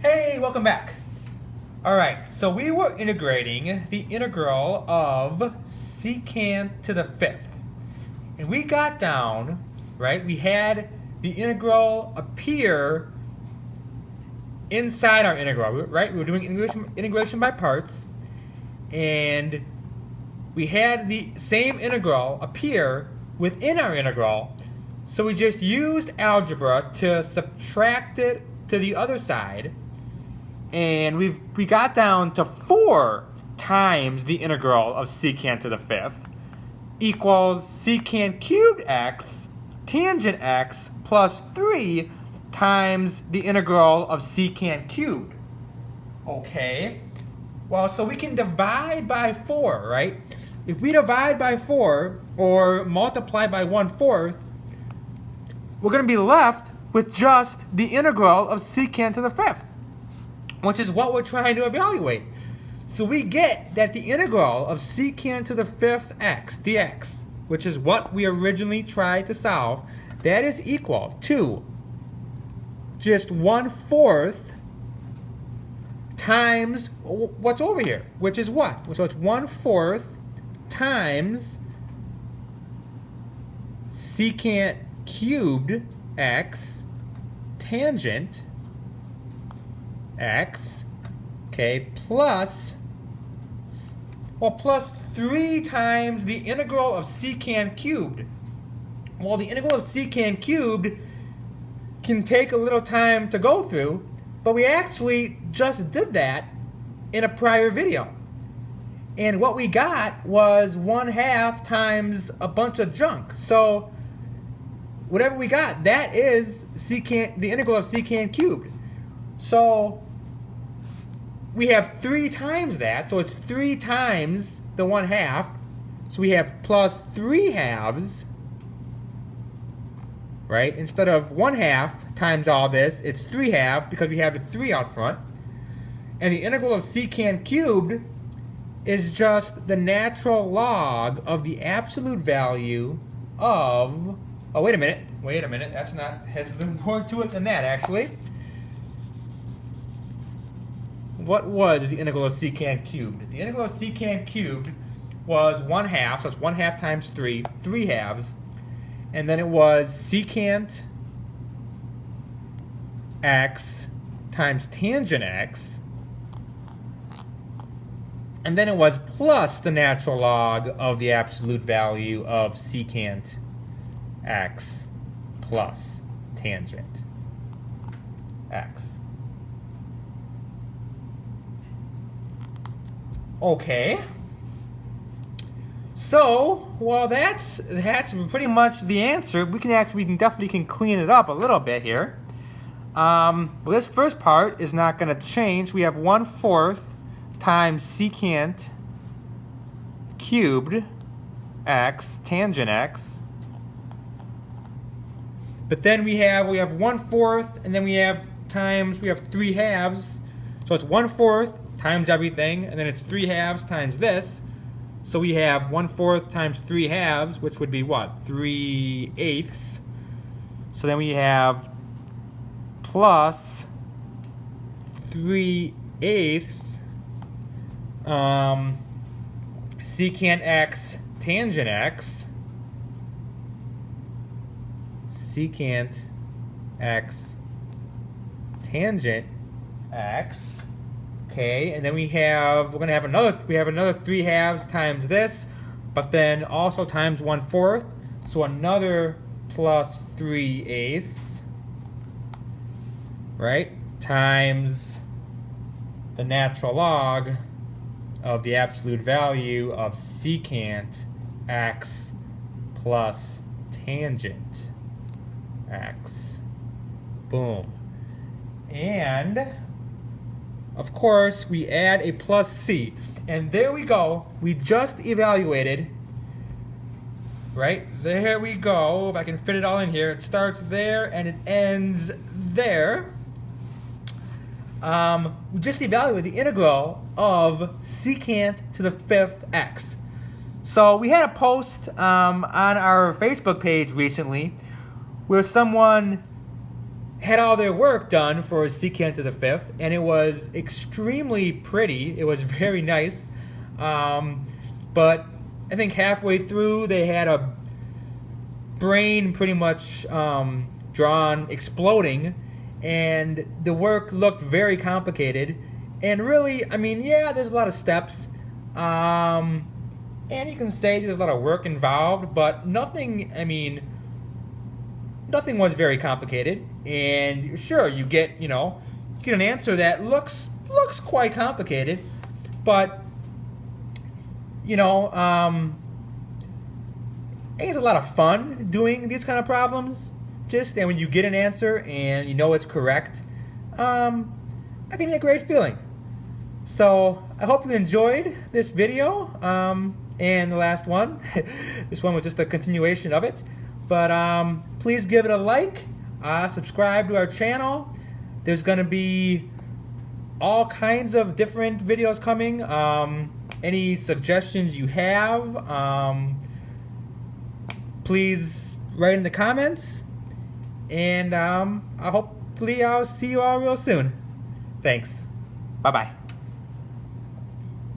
Hey, welcome back. All right, so we were integrating the integral of secant to the fifth. And we got down, right, we had the integral appear inside our integral, right? We were doing integration by parts, and we had the same integral appear within our integral, so we just used algebra to subtract it to the other side, and we got down to 4 times the integral of secant to the fifth equals secant cubed x tangent x plus 3 times the integral of secant cubed. Okay, well, so we can divide by 4, right? If we divide by 4 or multiply by 1/4, we're going to be left with just the integral of secant to the fifth, which is what we're trying to evaluate. So we get that the integral of secant to the fifth x dx, which is what we originally tried to solve, that is equal to just 1/4 times what's over here, which is what? So it's 1/4 times secant cubed x tangent x, okay, plus 3 times the integral of secant cubed. Well, the integral of secant cubed can take a little time to go through, but we actually just did that in a prior video. And what we got was 1/2 times a bunch of junk. So whatever we got, that is the integral of secant cubed. So we have 3 times that, so it's 3 times the 1/2. So we have plus 3 halves, right? Instead of 1/2 times all this, it's 3 halves because we have the 3 out front. And the integral of secant cubed is just the natural log of the absolute value of, oh, wait a minute, that's not, has more to it than that, actually. What was the integral of secant cubed? The integral of secant cubed was 1/2, so it's 1/2 times 3, 3 halves. And then it was secant x times tangent x. And then it was plus the natural log of the absolute value of secant x plus tangent x. Okay. So, well, that's pretty much the answer. We can definitely clean it up a little bit here. Well, this first part is not going to change. We have 1/4 times secant cubed x tangent x. But then we have 1/4, and then we have 3 halves. So it's 1/4 times everything, and then it's 3 halves times this. So we have 1/4 times 3 halves, which would be what? 3/8. So then we have plus 3/8 secant x tangent x. Secant x tangent x. Okay, and then we're gonna have another 3 halves times this, but then also times 1/4, so another plus 3/8, right? Times the natural log of the absolute value of secant x plus tangent x. Boom. And of course, we add a plus c. And there we go. We just evaluated. Right? There we go. If I can fit it all in here. It starts there and it ends there. We just evaluated the integral of secant to the fifth x. So we had a post on our Facebook page recently where someone had all their work done for secant to the fifth, and it was extremely pretty. It was very nice. But I think halfway through they had a brain pretty much drawn exploding, and the work looked very complicated. And really, I mean, yeah, there's a lot of steps, and you can say there's a lot of work involved, but nothing, I mean, nothing was very complicated. And sure, you get an answer that looks quite complicated, but it's a lot of fun doing these kind of problems. And when you get an answer and you know it's correct, that can be a great feeling. So I hope you enjoyed this video and the last one. This one was just a continuation of it. But please give it a like, subscribe to our channel. There's going to be all kinds of different videos coming. Any suggestions you have, please write in the comments. And hopefully I'll see you all real soon. Thanks. Bye-bye.